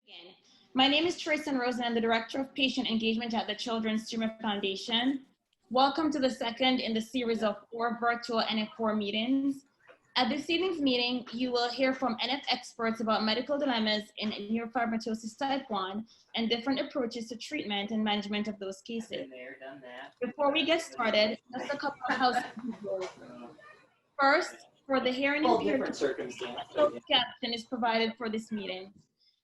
Again, my name is Trace Rosen. I'm the Director of Patient Engagement at the Children's Tumor Foundation. Welcome to the second in the series of 4 virtual NF4 meetings. At this evening's meeting, you will hear from NF experts about medical dilemmas in neurofibromatosis type 1 and different approaches to treatment and management of those cases. Before we get started, just a couple of housekeeping rules. First, for the hearing impaired, closed caption is provided for this meeting.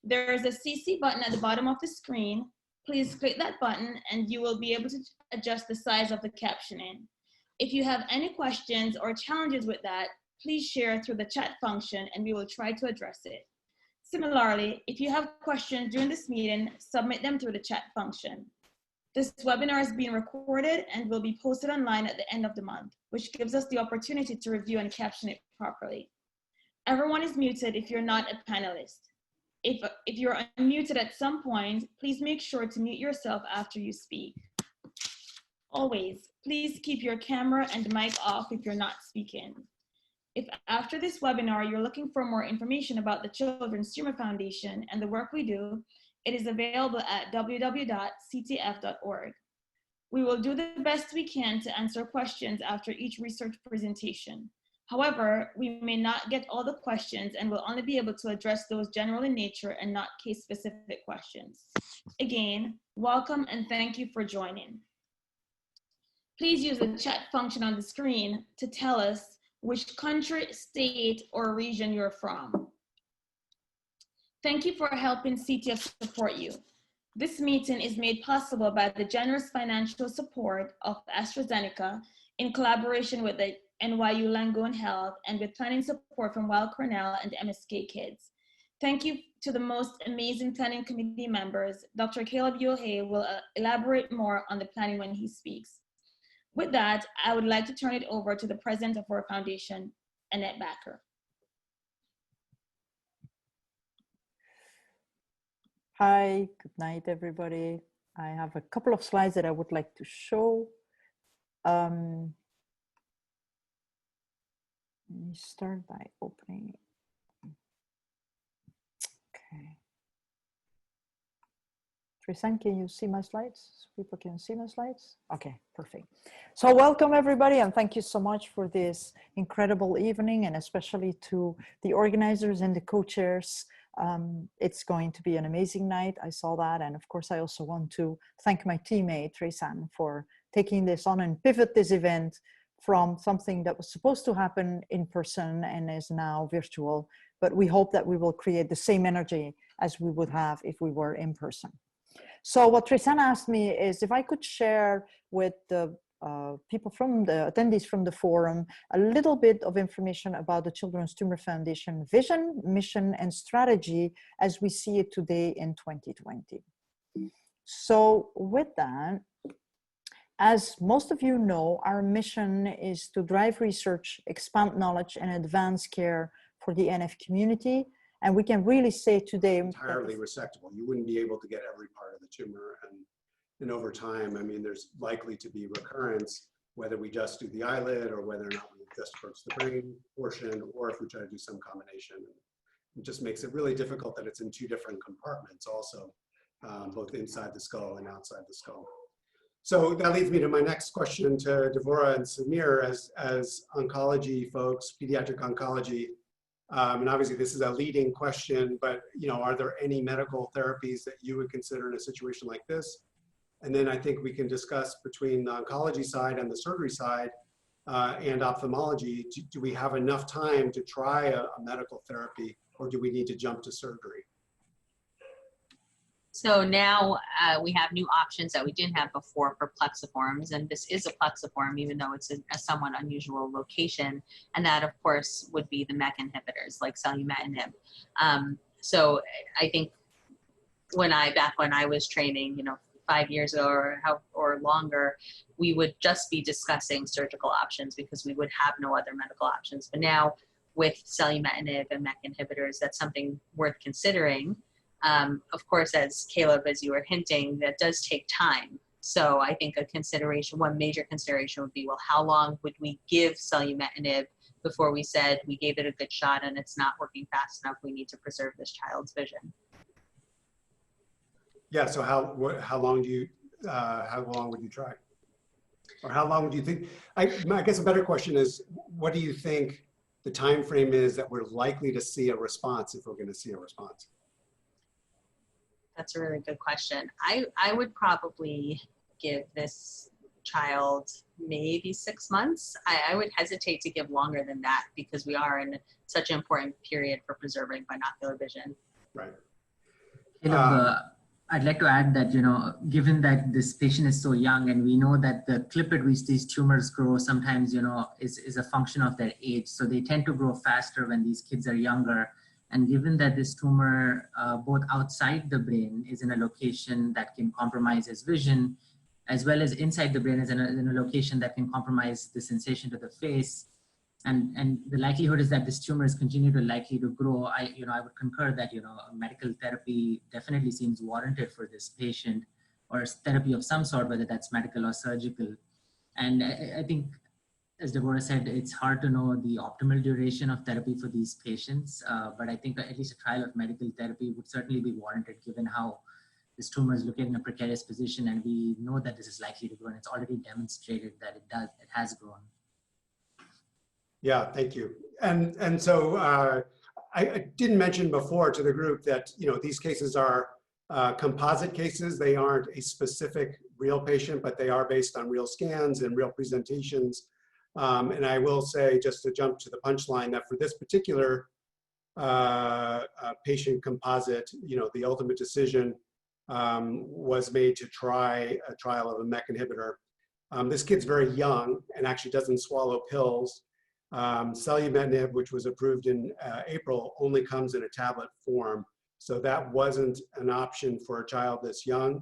There is a CC button at the bottom of the screen. Please click that button and you will be able to adjust the size of the captioning. If you have any questions or challenges with that, please share through the chat function and we will try to address it. Similarly, if you have questions during this meeting, submit them through the chat function. This webinar is being recorded and will be posted online at the end of the month, which gives us the opportunity to review and caption it properly. Everyone is muted if you're not a panelist. If you're unmuted at some point, please make sure to mute yourself after you speak. Always, please keep your camera and mic off if you're not speaking. If after this webinar, you're looking for more information about the Children's Tumor Foundation and the work we do, it is available at www.ctf.org. We will do the best we can to answer questions after each research presentation. However, we may not get all the questions and will only be able to address those general in nature and not case-specific questions. Again, welcome and thank you for joining. Please use the chat function on the screen to tell us which country, state, or region you're from. Thank you for helping CTF support you. This meeting is made possible by the generous financial support of AstraZeneca in collaboration with the NYU Langone Health and with planning support from Weill Cornell and MSK Kids. Thank you to the most amazing planning committee members. Dr. Caleb Yohei will elaborate more on the planning when he speaks. With that, I would like to turn it over to the president of our foundation, Annette Backer. Hi, good night, everybody. I have a couple of slides that I would like to show. Let me start by opening. Okay. Tristan, can you see my slides? People can see my slides? Okay, perfect. So welcome everybody and thank you so much for this incredible evening and especially to the organizers and the co-chairs. It's going to be an amazing night. I saw that. And of course, I also want to thank my teammate, Tristan, for taking this on and pivot this event from something that was supposed to happen in person and is now virtual. But we hope that we will create the same energy as we would have if we were in person. So what Tristan asked me is if I could share with the people from the attendees from the forum a little bit of information about the Children's Tumor Foundation vision, mission, and strategy as we see it today in 2020. So with that, as most of you know, our mission is to drive research, expand knowledge, and advance care for the NF community. And we can really say today entirely resectable. You wouldn't be able to get every part of the tumor, and over time, I mean, there's likely to be recurrence, whether we just do the eyelid or whether or not we just approach the brain portion, or if we try to do some combination. It just makes it really difficult that it's in 2 different compartments also, both inside the skull and outside the skull. So that leads me to my next question to Devora and Samir as oncology folks, pediatric oncology. And obviously this is a leading question, but are there any medical therapies that you would consider in a situation like this? And then I think we can discuss between the oncology side and the surgery side and ophthalmology, do we have enough time to try a medical therapy or do we need to jump to surgery? So now we have new options that we didn't have before for plexiforms, and this is a plexiform, even though it's a somewhat unusual location, and that of course would be the MEK inhibitors like selumetinib. So I think back when I was training, 5 years ago or longer, we would just be discussing surgical options because we would have no other medical options. But now with selumetinib and MEK inhibitors, that's something worth considering. Of course, as Caleb, as you were hinting, that does take time. So I think one major consideration would be, well, how long would we give selumetinib before we said we gave it a good shot and it's not working fast enough, we need to preserve this child's vision? Yeah, so how long would you try? Or how long would you think? I guess a better question is, what do you think the time frame is that we're likely to see a response, if we're going to see a response? That's a really good question. I would probably give this child maybe 6 months. I would hesitate to give longer than that because we are in such an important period for preserving binocular vision. Right. I'd like to add that, given that this patient is so young and we know that the clip at which these tumors grow sometimes, is a function of their age. So they tend to grow faster when these kids are younger. And given that this tumor, both outside the brain is in a location that can compromise his vision, as well as inside the brain is in a location that can compromise the sensation to the face. And the likelihood is that this tumor is likely to grow. I would concur that, medical therapy definitely seems warranted for this patient, or therapy of some sort, whether that's medical or surgical. And I think, as Deborah said, it's hard to know the optimal duration of therapy for these patients. But I think at least a trial of medical therapy would certainly be warranted, given how this tumor is looking in a precarious position. And we know that this is likely to grow, and it's already demonstrated that it has grown. Yeah, thank you. And so I didn't mention before to the group that, these cases are composite cases. They aren't a specific real patient, but they are based on real scans and real presentations. And I will say, just to jump to the punchline, that for this particular patient composite, the ultimate decision was made to try a trial of a MEK inhibitor. This kid's very young and actually doesn't swallow pills. Solumenib, which was approved in April, only comes in a tablet form. So that wasn't an option for a child this young.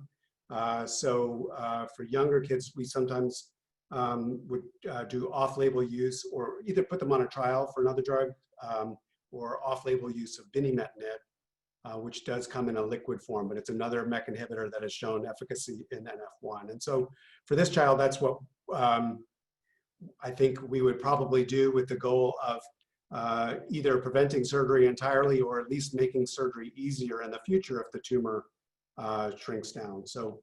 So for younger kids, we sometimes would do off-label use, or either put them on a trial for another drug, or off-label use of binimetinib, which does come in a liquid form, but it's another MEK inhibitor that has shown efficacy in NF1. And so for this child, that's what I think we would probably do, with the goal of either preventing surgery entirely, or at least making surgery easier in the future if the tumor shrinks down. So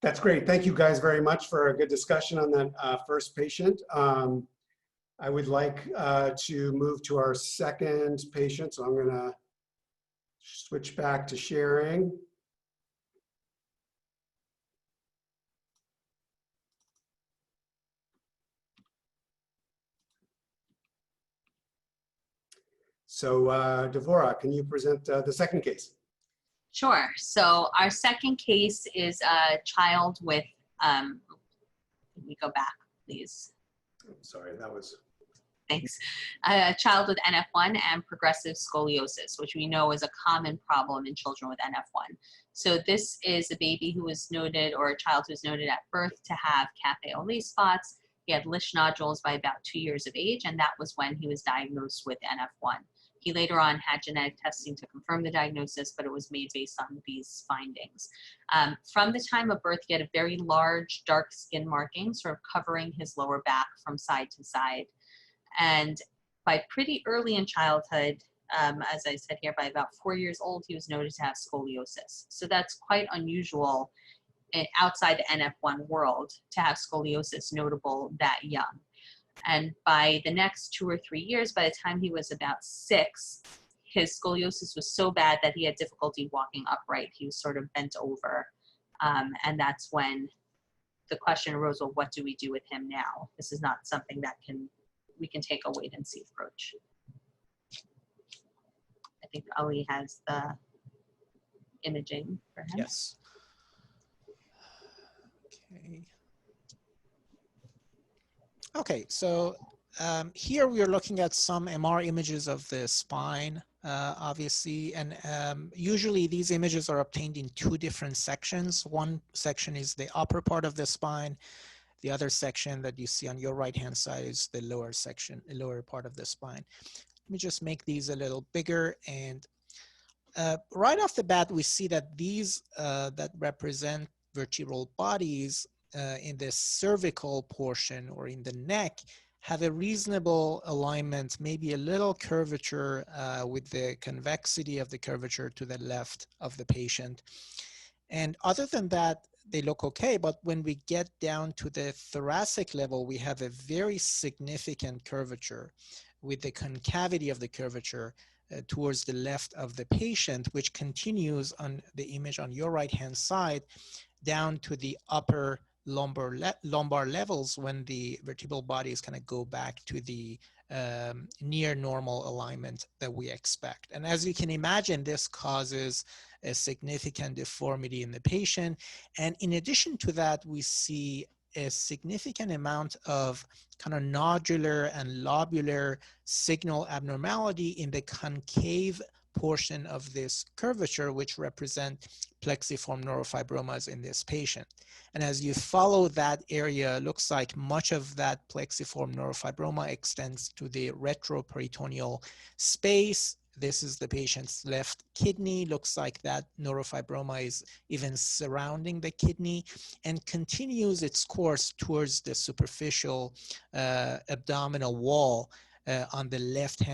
that's great. Thank you guys very much for a good discussion on that first patient. I would like to move to our second patient. So I'm going to switch back to sharing. So Deborah, can you present the second case? Sure. So our second case is a child with, can we go back, please? Sorry, that was... Thanks. A child with NF1 and progressive scoliosis, which we know is a common problem in children with NF1. So this is a baby who was noted, or a child who was noted at birth to have cafe au lait spots. He had Lish nodules by about 2 years of age, and that was when he was diagnosed with NF1. He later on had genetic testing to confirm the diagnosis, but it was made based on these findings. From the time of birth, he had a very large dark skin marking, sort of covering his lower back from side to side. And by pretty early in childhood, as I said here, by about 4 years old, he was noted to have scoliosis. So that's quite unusual outside the NF1 world to have scoliosis notable that young. And by the next 2 or 3 years, by the time he was about 6, his scoliosis was so bad that he had difficulty walking upright. He was sort of bent over. And that's when the question arose, well, what do we do with him now? This is not something that we can take a wait and see approach. I think Ali has the imaging for him. Yes. Okay. Okay, so here we are looking at some MR images of the spine, obviously, and usually these images are obtained in 2 different sections. One section is the upper part of the spine. The other section that you see on your right-hand side is the lower section, the lower part of the spine. Let me just make these a little bigger. And right off the bat, we see that these that represent vertebral bodies in the cervical portion or in the neck have a reasonable alignment, maybe a little curvature with the convexity of the curvature to the left of the patient. And other than that, they look okay. But when we get down to the thoracic level, we have a very significant curvature with the concavity of the curvature towards the left of the patient, which continues on the image on your right-hand side down to the upper lumbar levels when the vertebral bodies kind of go back to the near normal alignment that we expect. And as you can imagine, this causes a significant deformity in the patient. And in addition to that, we see a significant amount of kind of nodular and lobular signal abnormality in the concave portion of this curvature, which represent plexiform neurofibromas in this patient. And as you follow that area, it looks like much of that plexiform neurofibroma extends to the retroperitoneal space. This is the patient's left kidney. Looks like that neurofibroma is even surrounding the kidney and continues its course towards the superficial abdominal wall on the left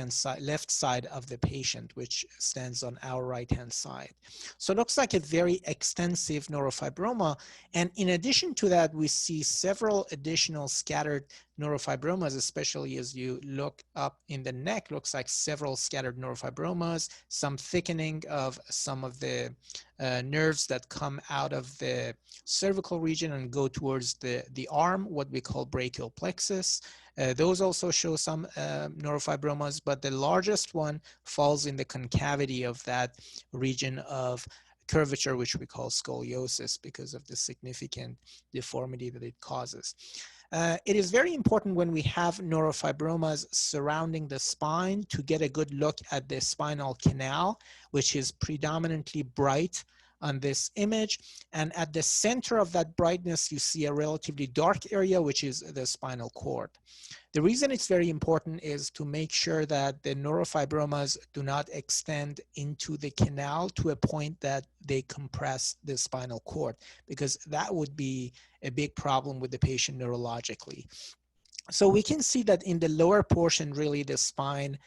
side of the patient, which stands on our right-hand side. So it looks like a very extensive neurofibroma. And in addition to that, we see several additional scattered neurofibromas, especially as you look up in the neck, looks like several scattered neurofibromas, some thickening of some of the nerves that come out of the cervical region and go towards the arm, what we call brachial plexus. Those also show some neurofibromas, but the largest one falls in the concavity of that region of curvature, which we call scoliosis because of the significant deformity that it causes. It is very important when we have neurofibromas surrounding the spine to get a good look at the spinal canal, which is predominantly bright on this image. And at the center of that brightness, you see a relatively dark area, which is the spinal cord. The reason it's very important is to make sure that the neurofibromas do not extend into the canal to a point that they compress the spinal cord, because that would be a big problem with the patient neurologically. So we can see that in the lower portion, really the spine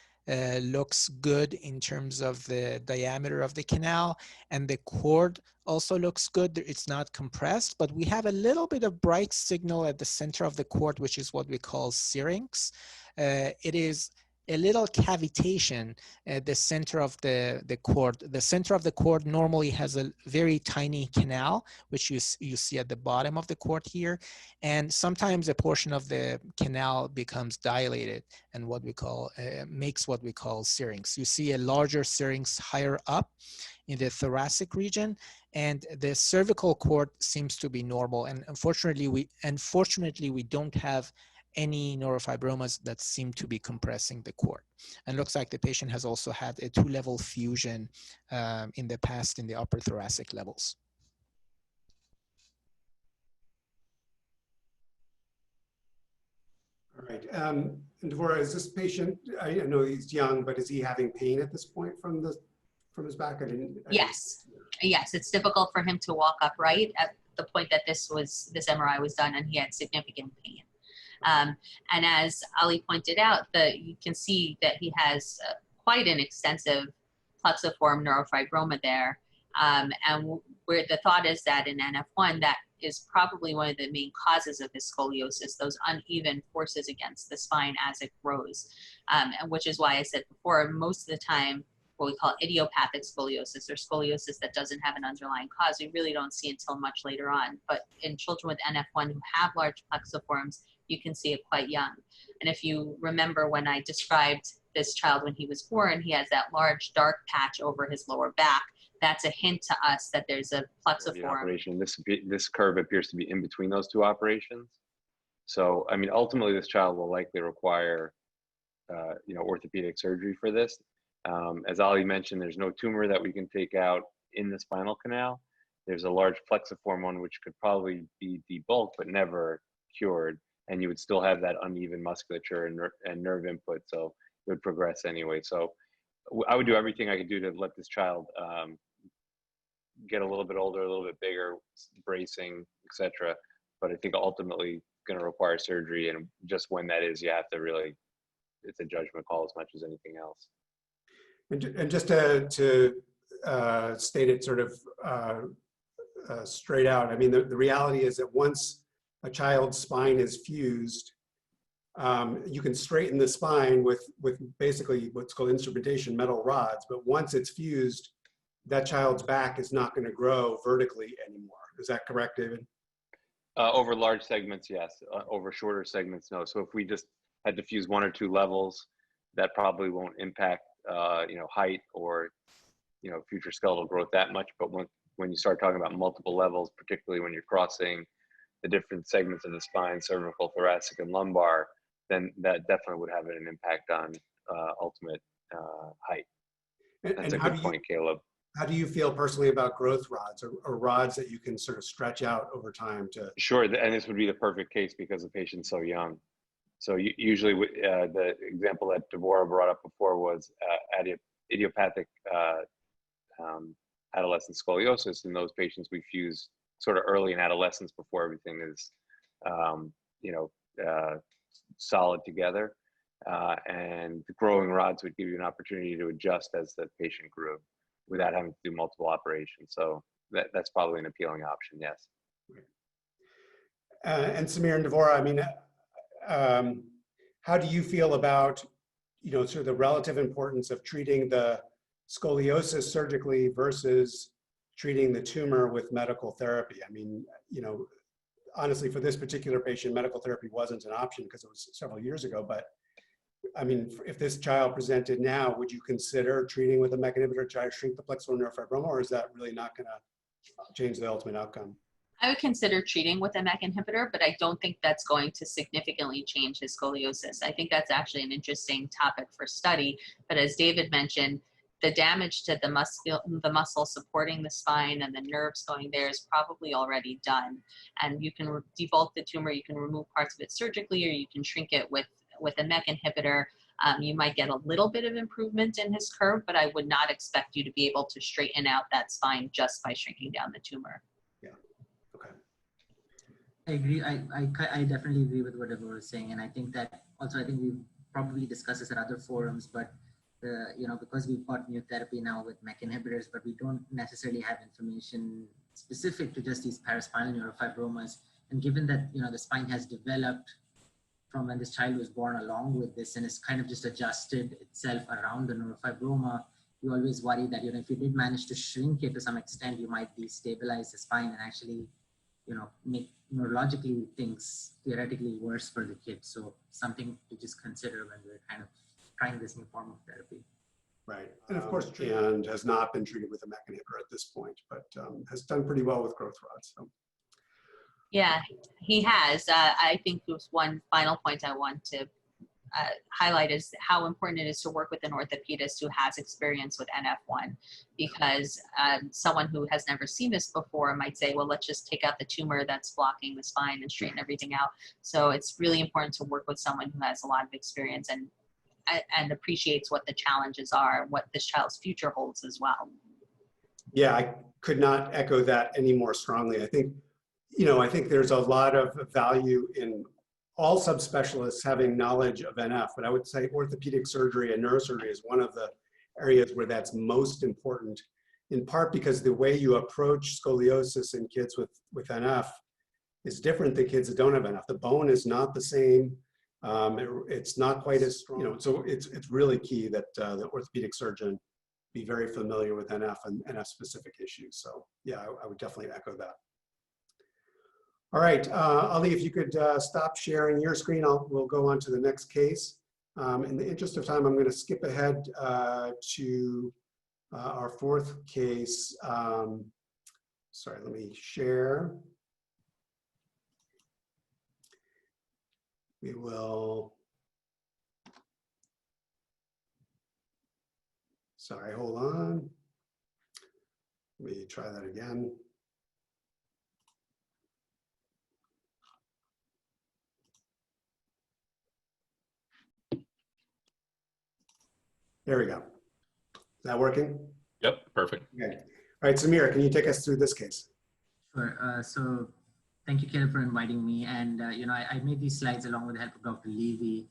looks good in terms of the diameter of the canal, and the cord also looks good. It's not compressed, but we have a little bit of bright signal at the center of the cord, which is what we call syrinx. It is a little cavitation at the center of the cord. The center of the cord normally has a very tiny canal, which you see at the bottom of the cord here. And sometimes a portion of the canal becomes dilated and what we call, makes what we call syrinx. You see a larger syrinx higher up in the thoracic region, and the cervical cord seems to be normal. And unfortunately, we don't have any neurofibromas that seem to be compressing the cord. And looks like the patient has also had a 2-level fusion in the past in the upper thoracic levels. All right. And Devorah, is this patient, I know he's young, but is he having pain at this point from his back? Yes. Yes, it's difficult for him to walk upright at the point that this MRI was done, and he had significant pain. And as Ali pointed out, you can see that he has quite an extensive plexiform neurofibroma there. And where the thought is that in NF1, that is probably one of the main causes of his scoliosis, those uneven forces against the spine as it grows. And which is why I said before, most of the time, what we call idiopathic scoliosis, or scoliosis that doesn't have an underlying cause, we really don't see until much later on. But in children with NF1 who have large plexiforms, you can see it quite young. And if you remember when I described this child when he was born, he has that large dark patch over his lower back. That's a hint to us that there's a plexiform. Operation. This curve appears to be in between those two operations. So, I mean, ultimately this child will likely require, orthopedic surgery for this. As Ali mentioned, there's no tumor that we can take out in the spinal canal. There's a large plexiform one, which could probably be debulked, but never cured. And you would still have that uneven musculature and nerve input. So it would progress anyway. So I would do everything I could do to let this child get a little bit older, a little bit bigger, bracing, etc. But I think ultimately going to require surgery. And just when that is, you have to really, it's a judgment call as much as anything else. And just to state it sort of straight out. I mean, the reality is that once a child's spine is fused, you can straighten the spine with basically what's called instrumentation, metal rods. But once it's fused, that child's back is not going to grow vertically anymore. Is that correct, David? Over large segments, yes. Over shorter segments, no. So if we just had to fuse 1 or 2 levels, that probably won't impact, height or, future skeletal growth that much. But when you start talking about multiple levels, particularly when you're crossing the different segments of the spine, cervical, thoracic, and lumbar, then that definitely would have an impact on ultimate height. That's a good point, Caleb. How do you feel personally about growth rods or rods that you can sort of stretch out over time to? Sure, and this would be the perfect case because the patient's so young. So usually the example that Deborah brought up before was idiopathic adolescent scoliosis. In those patients, we fuse sort of early in adolescence before everything is, solid together. And the growing rods would give you an opportunity to adjust as the patient grew without having to do multiple operations. So that's probably an appealing option, yes. And Samir and Devorah, I mean, how do you feel about, sort of the relative importance of treating the scoliosis surgically versus treating the tumor with medical therapy? I mean, honestly, for this particular patient, medical therapy wasn't an option because it was several years ago. But I mean, if this child presented now, would you consider treating with a MEK inhibitor to try to shrink the plexiform neurofibroma, or is that really not going to change the ultimate outcome? I would consider treating with a MEK inhibitor, but I don't think that's going to significantly change his scoliosis. I think that's actually an interesting topic for study. But as David mentioned, the damage to the muscle supporting the spine and the nerves going there is probably already done. And you can debulk the tumor, you can remove parts of it surgically, or you can shrink it with a MEK inhibitor. You might get a little bit of improvement in his curve, but I would not expect you to be able to straighten out that spine just by shrinking down the tumor. Yeah, okay. I agree. I definitely agree with what Deborah was saying. And I think that also, I think we've probably discussed this in other forums, but because we've got new therapy now with MEK inhibitors, but we don't necessarily have information specific to just these paraspinal neurofibromas. And given that, the spine has developed from when this child was born along with this, and it's kind of just adjusted itself around the neurofibroma, you always worry that, if you did manage to shrink it to some extent, you might destabilize the spine and actually, make neurologically things theoretically worse for the kid. So something to just consider when we're kind of trying this new form of therapy. Right, and of course, and has not been treated with a MEK inhibitor at this point, but has done pretty well with growth rods. So. Yeah, he has. I think there's one final point I want to highlight is how important it is to work with an orthopedist who has experience with NF1, because someone who has never seen this before might say, well, let's just take out the tumor that's blocking the spine and straighten everything out. So it's really important to work with someone who has a lot of experience and appreciates what the challenges are and what this child's future holds as well. Yeah, I could not echo that any more strongly. I think there's a lot of value in all subspecialists having knowledge of NF, but I would say orthopedic surgery and neurosurgery is one of the areas where that's most important, in part because the way you approach scoliosis in kids with NF is different than kids that don't have NF. The bone is not the same. It's not quite as strong. So it's really key that the orthopedic surgeon be very familiar with NF and NF specific issues. So yeah, I would definitely echo that. All right, Ali, if you could stop sharing your screen, we'll go on to the next case. In the interest of time, I'm going to skip ahead to our fourth case. Sorry, let me share. We will, sorry, hold on. Let me try that again. There we go. Is that working? Yep, perfect. Okay. All right, Samir, can you take us through this case? Sure. So thank you, Caleb, for inviting me. And, I made these slides along with the help of Dr. Levy.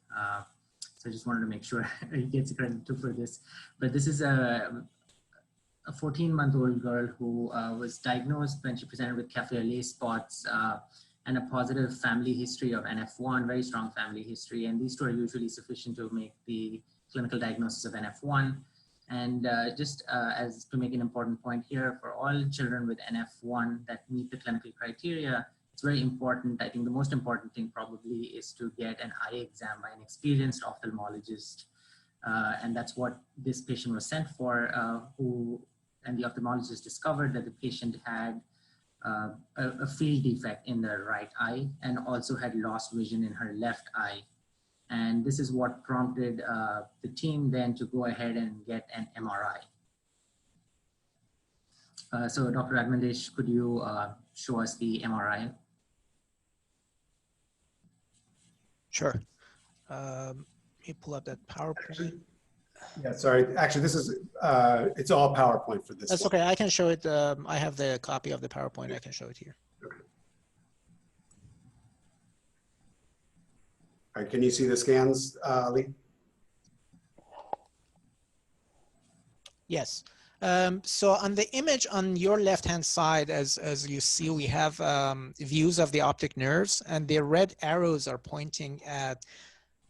So I just wanted to make sure he gets credit too for this. But this is a a 14-month-old girl who was diagnosed when she presented with Kaplan-Meier spots and a positive family history of NF1, very strong family history. And these two are usually sufficient to make the clinical diagnosis of NF1. And just as to make an important point here, for all children with NF1 that meet the clinical criteria, it's very important. I think the most important thing probably is to get an eye exam by an experienced ophthalmologist. And that's what this patient was sent for, and the ophthalmologist discovered that the patient had a field defect in the right eye and also had lost vision in her left eye. And this is what prompted the team then to go ahead and get an MRI. So Dr. Agmandesh, could you show us the MRI? Sure. Let me pull up that PowerPoint. Yeah, sorry. Actually, this is, it's all PowerPoint for this. That's one. okay. I can show it. I have the copy of the PowerPoint. I can show it here. Okay. All right, can you see the scans, Lee? Yes. So on the image on your left-hand side, as you see, we have views of the optic nerves, and the red arrows are pointing at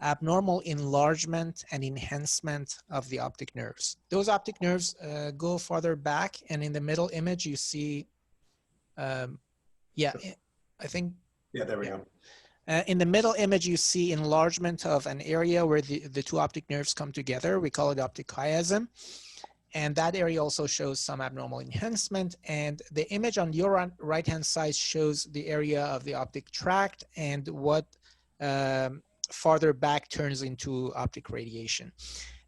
abnormal enlargement and enhancement of the optic nerves. Those optic nerves go farther back, and in the middle image, you see, yeah, I think. Yeah, there we go. In the middle image, you see enlargement of an area where the two optic nerves come together. We call it optic chiasm. And that area also shows some abnormal enhancement. And the image on your right-hand side shows the area of the optic tract and what farther back turns into optic radiation.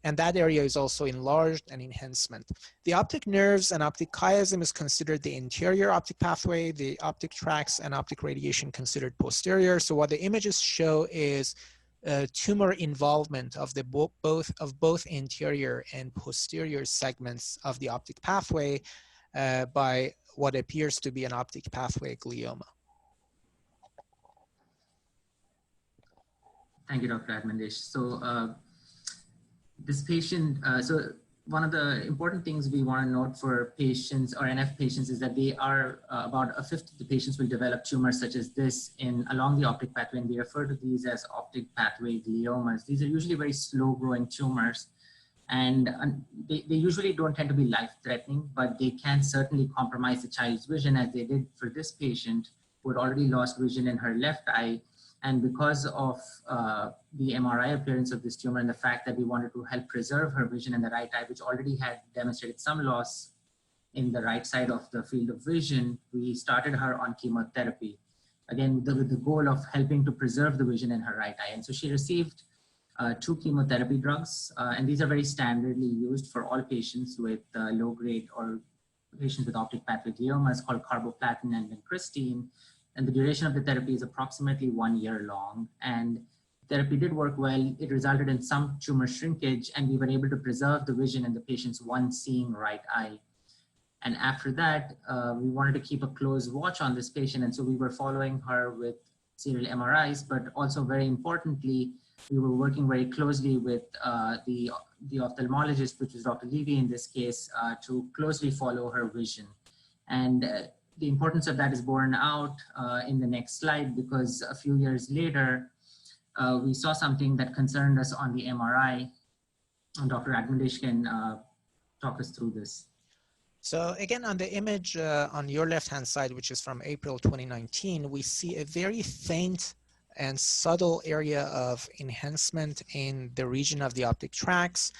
And that area is also enlarged and enhancement. The optic nerves and optic chiasm is considered the interior optic pathway, the optic tracts and optic radiation considered posterior. So what the images show is tumor involvement of the both interior and posterior segments of the optic pathway by what appears to be an optic pathway glioma. Thank you, Dr. Agmandesh. So this patient, so one of the important things we want to note for patients or NF patients is that they are about a fifth of the patients will develop tumors such as this along the optic pathway, and we refer to these as optic pathway gliomas. These are usually very slow growing tumors, and they usually don't tend to be life-threatening, but they can certainly compromise the child's vision, as they did for this patient who had already lost vision in her left eye. And because of the MRI appearance of this tumor and the fact that we wanted to help preserve her vision in the right eye, which already had demonstrated some loss in the right side of the field of vision, we started her on chemotherapy. Again, with the goal of helping to preserve the vision in her right eye. And so she received 2 chemotherapy drugs, and these are very standardly used for all patients with low-grade or patients with optic pathway gliomas, called carboplatin and vincristine. And the duration of the therapy is approximately 1 year long. And therapy did work well. It resulted in some tumor shrinkage, and we were able to preserve the vision in the patient's one seeing right eye. And after that, we wanted to keep a close watch on this patient. And so we were following her with serial MRIs, but also very importantly, we were working very closely with the ophthalmologist, which was Dr. Levy in this case, to closely follow her vision. And the importance of that is borne out in the next slide, because a few years later, we saw something that concerned us on the MRI. And Dr. Agmandesh can talk us through this. So again, on the image on your left-hand side, which is from April 2019, we see a very faint and subtle area of enhancement in the region of the optic tracts,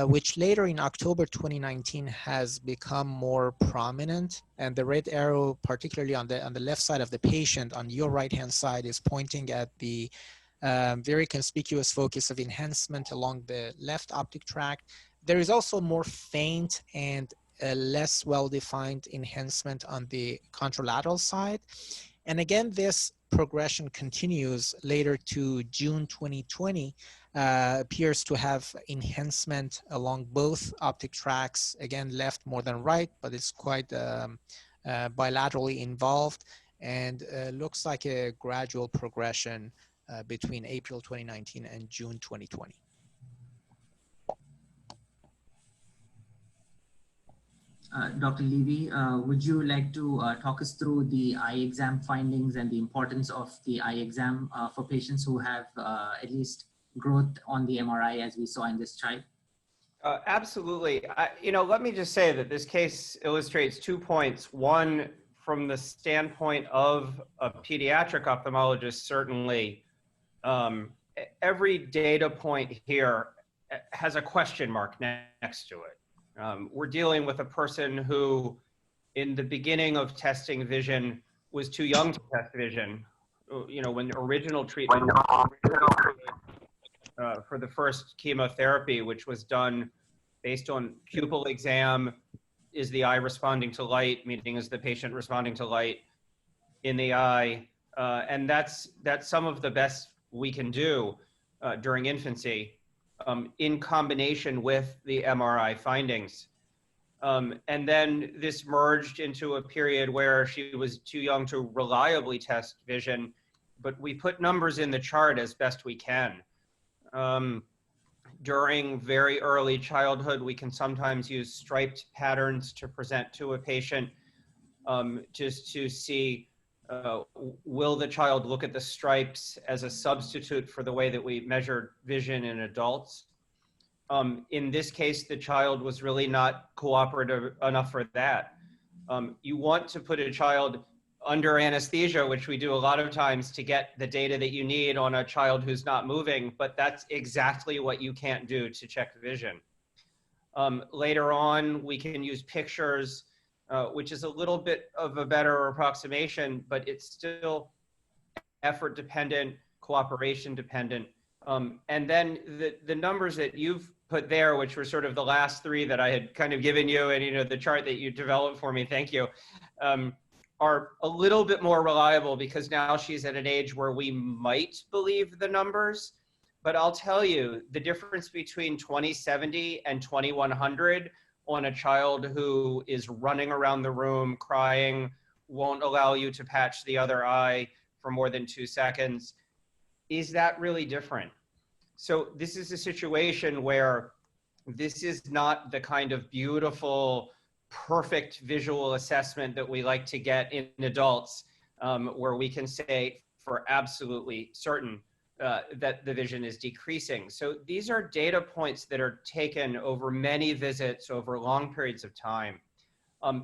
which later in October 2019 has become more prominent. And the red arrow, particularly on the left side of the patient, on your right-hand side, is pointing at the very conspicuous focus of enhancement along the left optic tract. There is also more faint and less well-defined enhancement on the contralateral side. And again, this progression continues later to June 2020, appears to have enhancement along both optic tracts, again, left more than right, but it's quite bilaterally involved, and looks like a gradual progression between April 2019 and June 2020. Dr. Levy, would you like to talk us through the eye exam findings and the importance of the eye exam for patients who have at least growth on the MRI as we saw in this child? Absolutely. Let me just say that this case illustrates 2 points. One, from the standpoint of a pediatric ophthalmologist, certainly, every data point here has a question mark next to it. We're dealing with a person who, in the beginning of testing vision, was too young to test vision. When the original treatment for the first chemotherapy, which was done based on pupil exam, is the eye responding to light, meaning is the patient responding to light in the eye, and that's some of the best we can do during infancy, in combination with the MRI findings. And then this merged into a period where she was too young to reliably test vision, but we put numbers in the chart as best we can. During very early childhood, we can sometimes use striped patterns to present to a patient, just to see, will the child look at the stripes as a substitute for the way that we measure vision in adults? In this case, the child was really not cooperative enough for that. You want to put a child under anesthesia, which we do a lot of times to get the data that you need on a child who's not moving, but that's exactly what you can't do to check vision. Later on, we can use pictures, which is a little bit of a better approximation, but it's still effort dependent, cooperation dependent. And then the numbers that you've put there, which were sort of the last three that I had kind of given you, and the chart that you developed for me, thank you, are a little bit more reliable because now she's at an age where we might believe the numbers. But I'll tell you, the difference between 2070 and 2100 on a child who is running around the room, crying, won't allow you to patch the other eye for more than 2 seconds, is that really different? So this is a situation where this is not the kind of beautiful, perfect visual assessment that we like to get in adults, where we can say for absolutely certain that the vision is decreasing. So these are data points that are taken over many visits over long periods of time,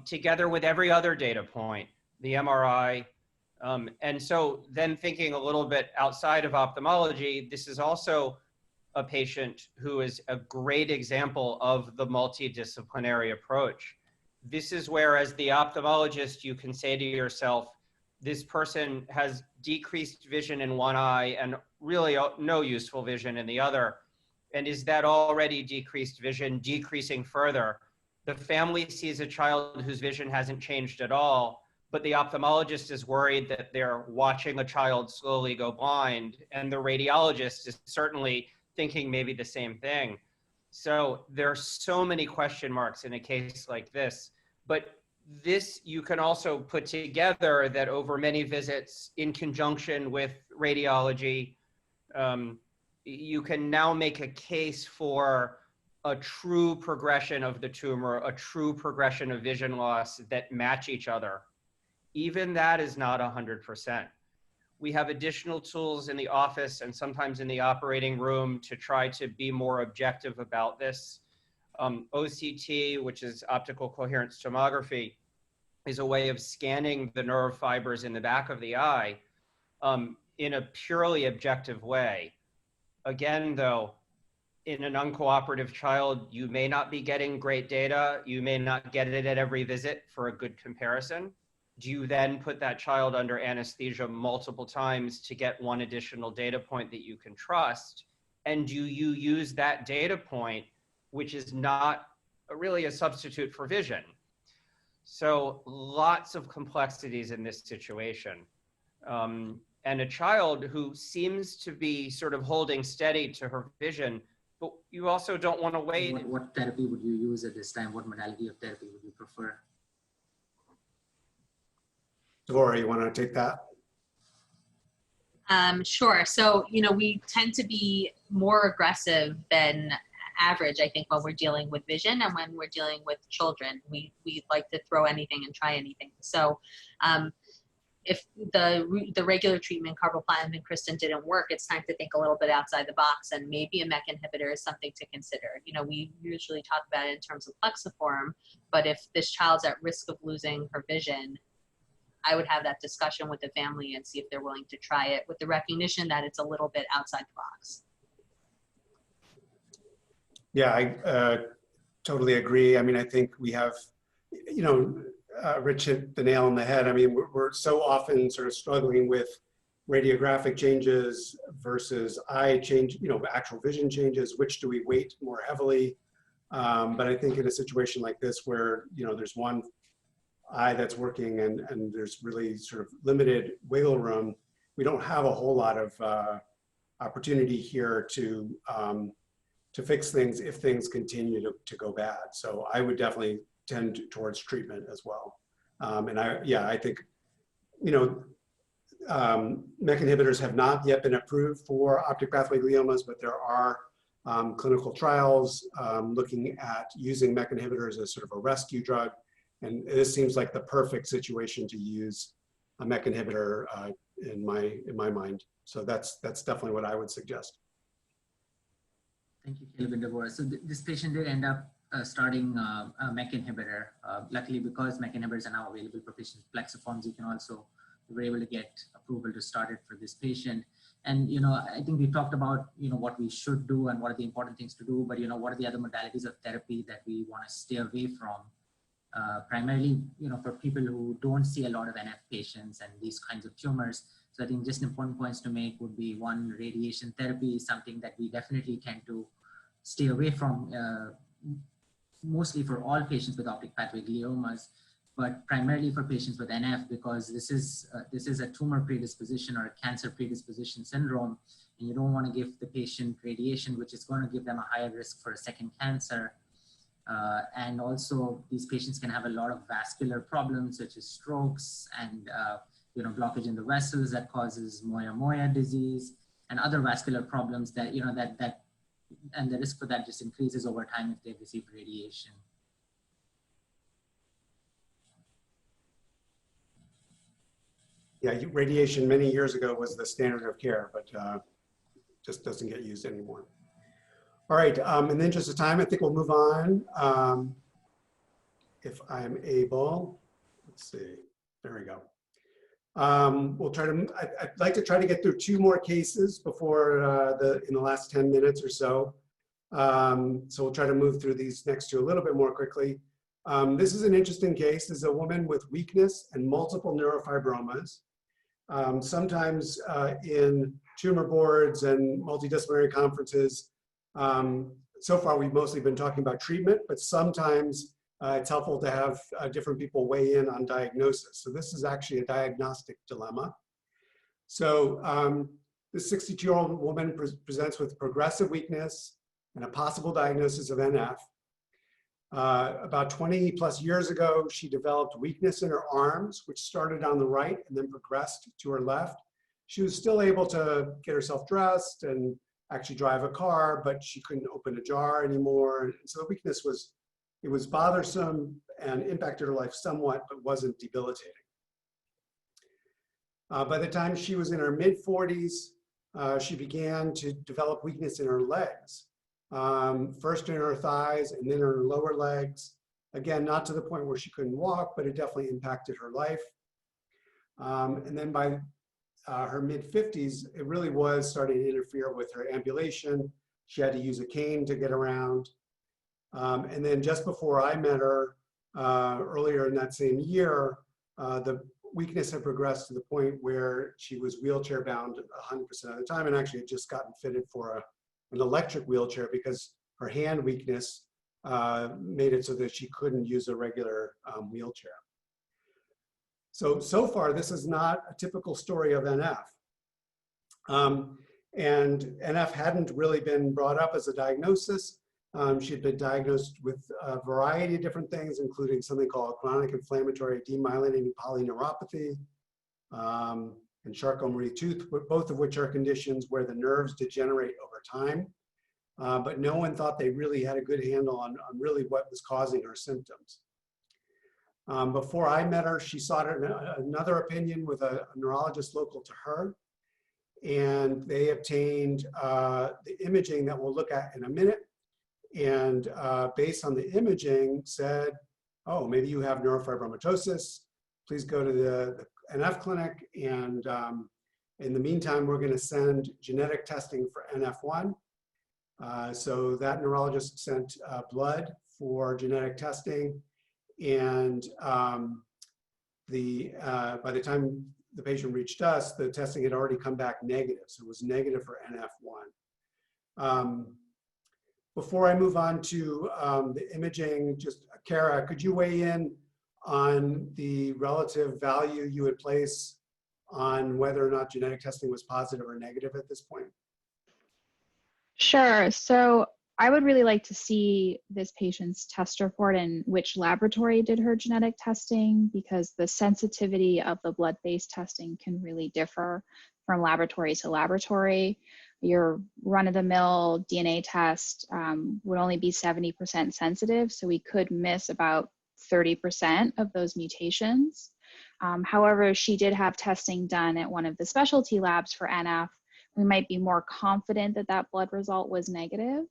together with every other data point, the MRI. And so then thinking a little bit outside of ophthalmology, this is also a patient who is a great example of the multidisciplinary approach. This is where, as the ophthalmologist, you can say to yourself, this person has decreased vision in one eye and really no useful vision in the other. And is that already decreased vision decreasing further? The family sees a child whose vision hasn't changed at all, but the ophthalmologist is worried that they're watching a child slowly go blind, and the radiologist is certainly thinking maybe the same thing. So there are so many question marks in a case like this, but this you can also put together that over many visits in conjunction with radiology, you can now make a case for a true progression of the tumor, a true progression of vision loss that match each other. Even that is not 100%. We have additional tools in the office and sometimes in the operating room to try to be more objective about this. OCT, which is optical coherence tomography, is a way of scanning the neurofibers in the back of the eye in a purely objective way. Again, though, in an uncooperative child, you may not be getting great data. You may not get it at every visit for a good comparison. Do you then put that child under anesthesia multiple times to get one additional data point that you can trust? And do you use that data point, which is not really a substitute for vision? So lots of complexities in this situation. And a child who seems to be sort of holding steady to her vision, but you also don't want to wait. What therapy would you use at this time? What modality of therapy would you prefer? Devorah, you want to take that? Sure. So, we tend to be more aggressive than average, I think, when we're dealing with vision and when we're dealing with children. We like to throw anything and try anything. So if the regular treatment, carboplatin and Kristen, didn't work, it's time to think a little bit outside the box, and maybe a MEK inhibitor is something to consider. You know, we usually talk about it in terms of plexiform, but if this child's at risk of losing her vision, I would have that discussion with the family and see if they're willing to try it, with the recognition that it's a little bit outside the box. Yeah, I totally agree. I mean, I think we have, you know, Rich hit the nail on the head. I mean, we're so often sort of struggling with radiographic changes versus eye change, you know, actual vision changes. Which do we weight more heavily? But I think in a situation like this where, you know, there's one eye that's working and there's really sort of limited wiggle room, we don't have a whole lot of opportunity here to fix things if things continue to go bad. So I would definitely tend towards treatment as well. And I think, you know, MEK inhibitors have not yet been approved for optic pathway gliomas, but there are clinical trials looking at using MEK inhibitors as sort of a rescue drug. And this seems like the perfect situation to use a MEK inhibitor in my mind. So that's definitely what I would suggest. Thank you, Caleb and Deborah. So this patient did end up starting a MEK inhibitor. Luckily, because MEK inhibitors are now available for patients with plexiforms, we were able to get approval to start it for this patient. And, you know, I think we talked about, you know, what we should do and what are the important things to do, but, you know, what are the other modalities of therapy that we want to stay away from? Primarily, you know, for people who don't see a lot of NF patients and these kinds of tumors. So I think just important points to make would be, one, radiation therapy is something that we definitely tend to stay away from, mostly for all patients with optic pathway gliomas, but primarily for patients with NF, because this is a tumor predisposition or a cancer predisposition syndrome, and you don't want to give the patient radiation, which is going to give them a higher risk for a second cancer. And also, these patients can have a lot of vascular problems, such as strokes and you know, blockage in the vessels that causes moya disease and other vascular problems that, you know, and the risk for that just increases over time if they've received radiation. Yeah, radiation many years ago was the standard of care, but just doesn't get used anymore. All right, in the interest of time, I think we'll move on. If I'm able, let's see, there we go. We'll try to, I'd like to try to get through 2 more cases before in the last 10 minutes or so. So we'll try to move through these next 2 a little bit more quickly. This is an interesting case. This is a woman with weakness and multiple neurofibromas. Sometimes in tumor boards and multidisciplinary conferences, so far we've mostly been talking about treatment, but sometimes it's helpful to have different people weigh in on diagnosis. So this is actually a diagnostic dilemma. So this 62-year-old woman presents with progressive weakness and a possible diagnosis of NF. About 20 plus years ago, she developed weakness in her arms, which started on the right and then progressed to her left. She was still able to get herself dressed and actually drive a car, but she couldn't open a jar anymore. And so the weakness was bothersome and impacted her life somewhat, but wasn't debilitating. By the time she was in her mid-40s, she began to develop weakness in her legs. First in her thighs and then her lower legs. Again, not to the point where she couldn't walk, but it definitely impacted her life. And then by her mid-50s, it really was starting to interfere with her ambulation. She had to use a cane to get around. And then just before I met her, earlier in that same year, the weakness had progressed to the point where she was wheelchair bound 100% of the time, and actually had just gotten fitted for an electric wheelchair because her hand weakness made it so that she couldn't use a regular wheelchair. So far, this is not a typical story of NF. And NF hadn't really been brought up as a diagnosis. She had been diagnosed with a variety of different things, including something called chronic inflammatory demyelinating polyneuropathy and Charcot-Marie-Tooth, both of which are conditions where the nerves degenerate over time. but no one thought they really had a good handle on really what was causing her symptoms. Before I met her, she sought another opinion with a neurologist local to her, and they obtained the imaging that we'll look at in a minute, and based on the imaging said, oh, maybe you have neurofibromatosis. Please go to the NF clinic, and in the meantime, we're going to send genetic testing for NF1. So that neurologist sent blood for genetic testing, and by the time the patient reached us, the testing had already come back negative, so it was negative for NF1. Before I move on to the imaging, just Kara, could you weigh in on the relative value you would place on whether or not genetic testing was positive or negative at this point? Sure. So I would really like to see this patient's test report and which laboratory did her genetic testing, because the sensitivity of the blood-based testing can really differ from laboratory to laboratory. Your run-of-the-mill DNA test would only be 70% sensitive, so we could miss about 30% of those mutations. However, she did have testing done at one of the specialty labs for NF. We might be more confident that that blood result was negative.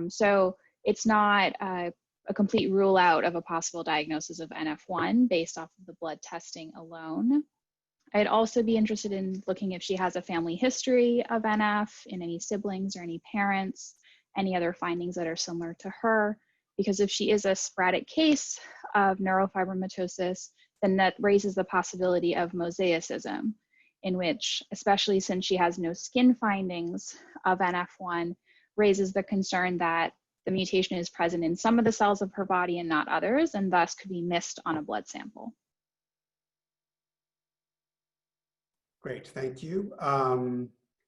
So it's not a complete rule out of a possible diagnosis of NF1 based off of the blood testing alone. I'd also be interested in looking if she has a family history of NF in any siblings or any parents, any other findings that are similar to her, because if she is a sporadic case of neurofibromatosis, then that raises the possibility of mosaicism, in which, especially since she has no skin findings of NF1, raises the concern that the mutation is present in some of the cells of her body and not others, and thus could be missed on a blood sample. Great, thank you.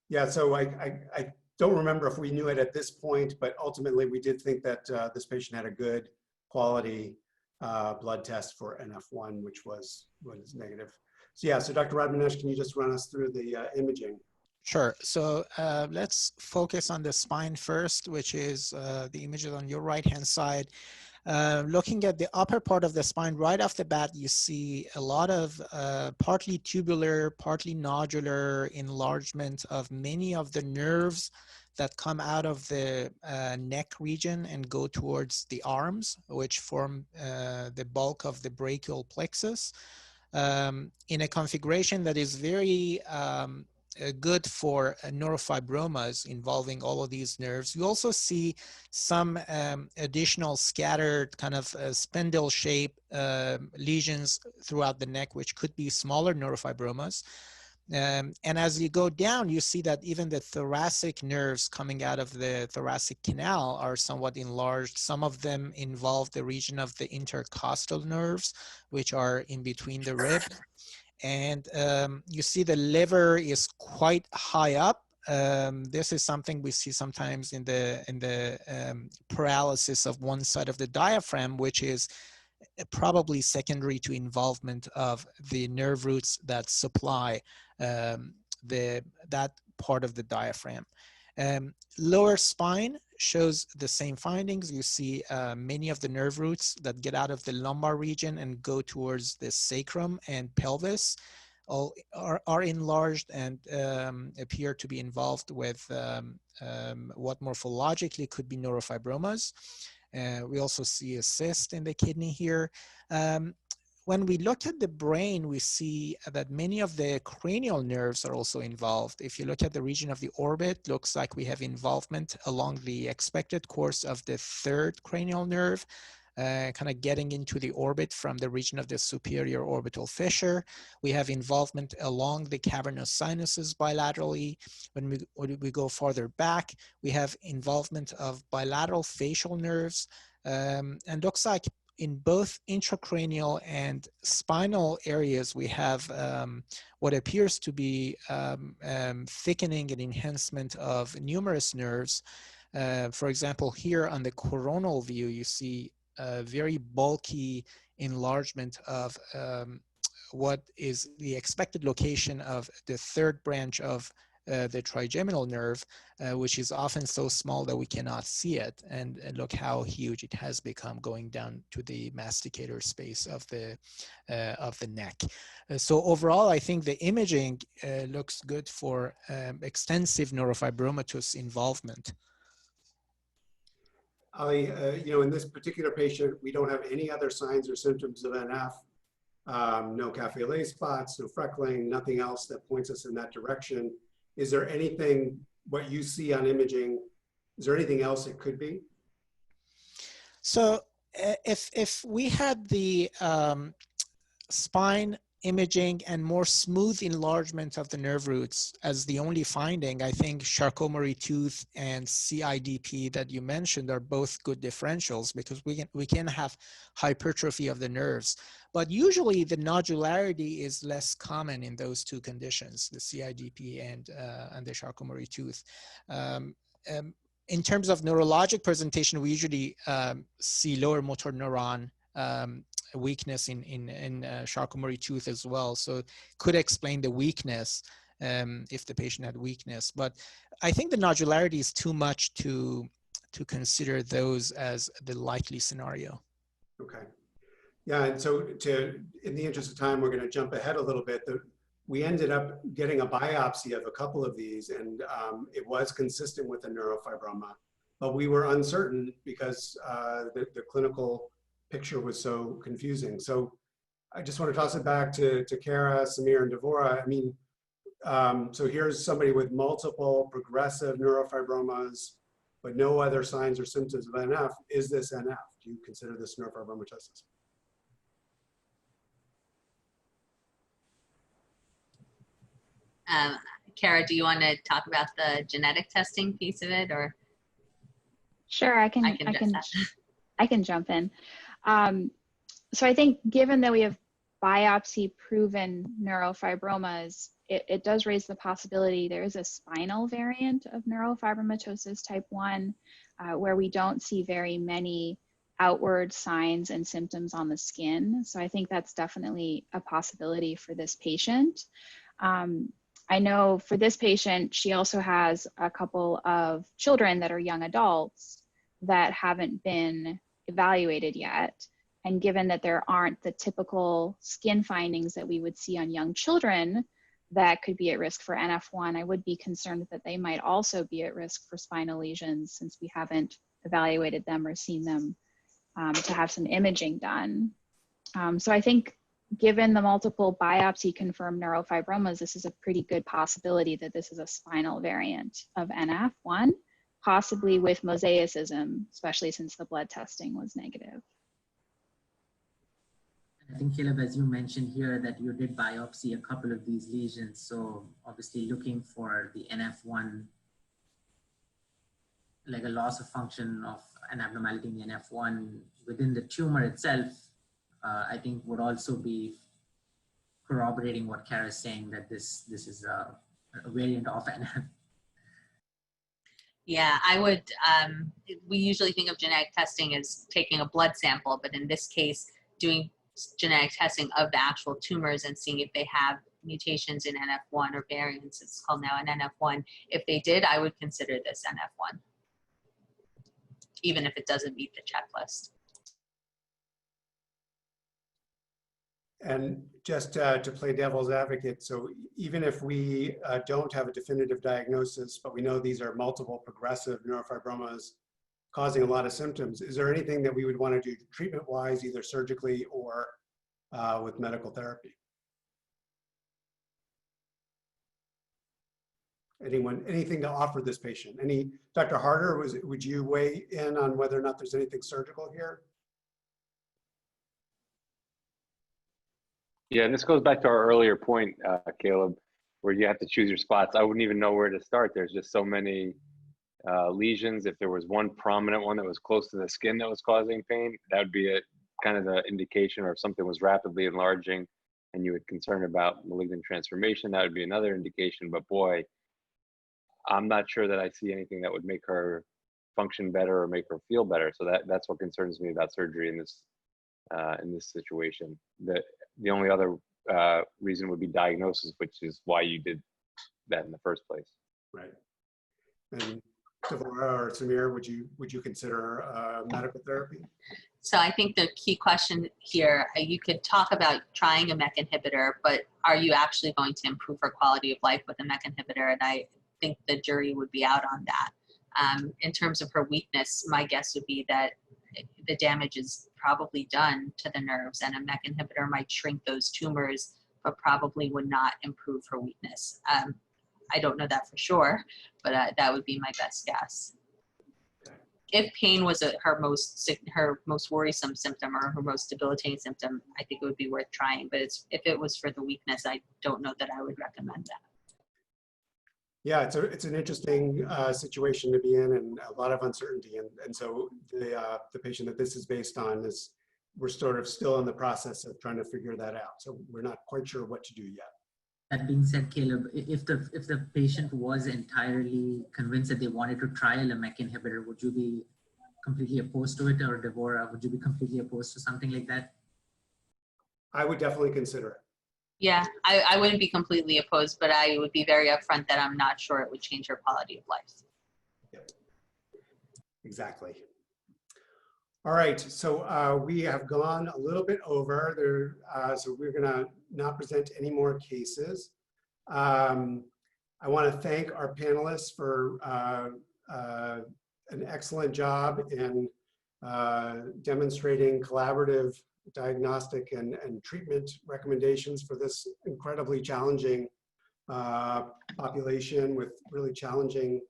Yeah, so I don't remember if we knew it at this point, but ultimately we did think that this patient had a good quality blood test for NF1, which was negative. So yeah, so Dr. Radmanesh, can you just run us through the imaging? Sure. So let's focus on the spine first, which is the images on your right-hand side. Looking at the upper part of the spine, right off the bat, you see a lot of partly tubular, partly nodular enlargement of many of the nerves that come out of the neck region and go towards the arms, which form the bulk of the brachial plexus, in a configuration that is very good for neurofibromas involving all of these nerves. You also see some additional scattered kind of spindle shape lesions throughout the neck, which could be smaller neurofibromas. And as you go down, you see that even the thoracic nerves coming out of the thoracic canal are somewhat enlarged. Some of them involve the region of the intercostal nerves, which are in between the ribs. And you see the liver is quite high up. This is something we see sometimes in the paralysis of one side of the diaphragm, which is probably secondary to involvement of the nerve roots that supply that part of the diaphragm. Lower spine shows the same findings. You see many of the nerve roots that get out of the lumbar region and go towards the sacrum and pelvis all are enlarged and appear to be involved with what morphologically could be neurofibromas. We also see a cyst in the kidney here. When we look at the brain, we see that many of the cranial nerves are also involved. If you look at the region of the orbit, looks like we have involvement along the expected course of the third cranial nerve, kind of getting into the orbit from the region of the superior orbital fissure. We have involvement along the cavernous sinuses bilaterally. When we go farther back, we have involvement of bilateral facial nerves, and looks like in both intracranial and spinal areas, we have what appears to be thickening and enhancement of numerous nerves. For example, here on the coronal view, you see a very bulky enlargement of what is the expected location of the third branch of the trigeminal nerve, which is often so small that we cannot see it. And look how huge it has become going down to the masticator space of the neck. So overall, I think the imaging looks good for extensive neurofibromatous involvement. Ali, in this particular patient, we don't have any other signs or symptoms of NF. No cafe au lait spots, no freckling, nothing else that points us in that direction. Is there anything, what you see on imaging, is there anything else it could be? So if we had the spine imaging and more smooth enlargement of the nerve roots as the only finding, I think Charcot-Marie-Tooth and CIDP that you mentioned are both good differentials, because we can have hypertrophy of the nerves. But usually the nodularity is less common in those two conditions, the CIDP and the Charcot-Marie-Tooth. In terms of neurologic presentation, we usually see lower motor neuron weakness in Charcot-Marie-Tooth as well. So could explain the weakness if the patient had weakness. But I think the nodularity is too much to consider those as the likely scenario. Okay. Yeah, and so in the interest of time, we're going to jump ahead a little bit. We ended up getting a biopsy of a couple of these, and it was consistent with a neurofibroma, but we were uncertain because the clinical picture was so confusing. So I just want to toss it back to Kara, Samir, and Devora. I mean, so here's somebody with multiple progressive neurofibromas, but no other signs or symptoms of NF. Is this NF? Do you consider this neurofibromatosis? Kara, do you want to talk about the genetic testing piece of it, or? Sure, I can jump in. So I think given that we have biopsy proven neurofibromas, it does raise the possibility there is a spinal variant of neurofibromatosis type 1 where we don't see very many outward signs and symptoms on the skin. So I think that's definitely a possibility for this patient. I know for this patient, she also has a couple of children that are young adults that haven't been evaluated yet. And given that there aren't the typical skin findings that we would see on young children that could be at risk for NF1, I would be concerned that they might also be at risk for spinal lesions, since we haven't evaluated them or seen them to have some imaging done. So I think given the multiple biopsy confirmed neurofibromas, this is a pretty good possibility that this is a spinal variant of NF1, possibly with mosaicism, especially since the blood testing was negative. I think, Caleb, as you mentioned here, that you did biopsy a couple of these lesions. So obviously looking for the NF1, like a loss of function of an abnormality in the NF1 within the tumor itself, I think would also be corroborating what Kara is saying, that this is a variant of NF. Yeah, I would, we usually think of genetic testing as taking a blood sample, but in this case, doing genetic testing of the actual tumors and seeing if they have mutations in NF1 or variants. It's called now an NF1. If they did, I would consider this NF1, even if it doesn't meet the checklist. And just to play devil's advocate, so even if we don't have a definitive diagnosis, but we know these are multiple progressive neurofibromas causing a lot of symptoms, is there anything that we would want to do treatment-wise, either surgically or with medical therapy? Anything to offer this patient? Dr. Harder, would you weigh in on whether or not there's anything surgical here? Yeah, and this goes back to our earlier point, Caleb, where you have to choose your spots. I wouldn't even know where to start. There's just so many lesions. If there was one prominent one that was close to the skin that was causing pain, that would be kind of the indication. Or if something was rapidly enlarging and you had concern about malignant transformation, that would be another indication. But boy, I'm not sure that I see anything that would make her function better or make her feel better. So that's what concerns me about surgery in this situation. The only other reason would be diagnosis, which is why you did that in the first place. Right. And Devora or Samir, would you consider medical therapy? So I think the key question here, you could talk about trying a MEK inhibitor, but are you actually going to improve her quality of life with a MEK inhibitor? And I think the jury would be out on that. In terms of her weakness, my guess would be that the damage is probably done to the nerves, and a MEK inhibitor might shrink those tumors, but probably would not improve her weakness. I don't know that for sure, but that would be my best guess. If pain was her most worrisome symptom or her most debilitating symptom, I think it would be worth trying. But if it was for the weakness, I don't know that I would recommend that. Yeah, it's an interesting situation to be in, and a lot of uncertainty. And so the patient that this is based on we're sort of still in the process of trying to figure that out. So we're not quite sure what to do yet. That being said, Caleb, if the patient was entirely convinced that they wanted to trial a MEK inhibitor, would you be completely opposed to it? Or Devora, would you be completely opposed to something like that? I would definitely consider it. Yeah, I wouldn't be completely opposed, but I would be very upfront that I'm not sure it would change her quality of life. Yep. Exactly. All right, so we have gone a little bit over there, so we're gonna not present any more cases. I wanna thank our panelists for an excellent job in demonstrating collaborative diagnostic and treatment recommendations for this incredibly challenging population with really challenging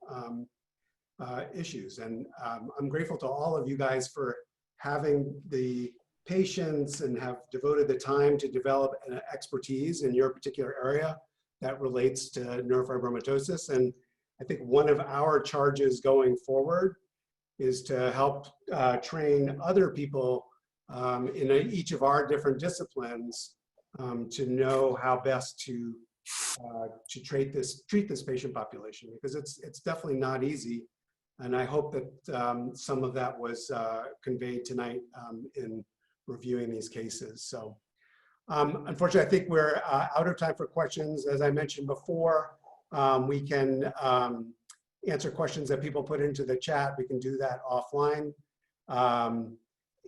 issues. And I'm grateful to all of you guys for having the patience and have devoted the time to develop an expertise in your particular area that relates to neurofibromatosis. And I think one of our charges going forward is to help train other people in each of our different disciplines to know how best to treat this patient population, because it's definitely not easy. And I hope that some of that was conveyed tonight in reviewing these cases. So unfortunately, I think we're out of time for questions. As I mentioned before, we can answer questions that people put into the chat. We can do that offline.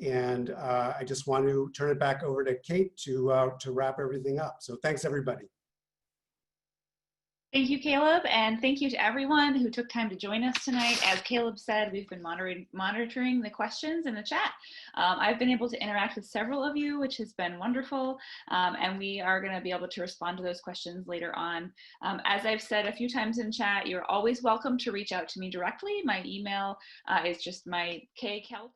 And I just want to turn it back over to Kate to wrap everything up. So thanks, everybody. Thank you, Caleb, and thank you to everyone who took time to join us tonight. As Caleb said, we've been monitoring the questions in the chat. I've been able to interact with several of you, which has been wonderful, and we are going to be able to respond to those questions later on. As I've said a few times in chat, you're always welcome to reach out to me directly. My email is just my kkel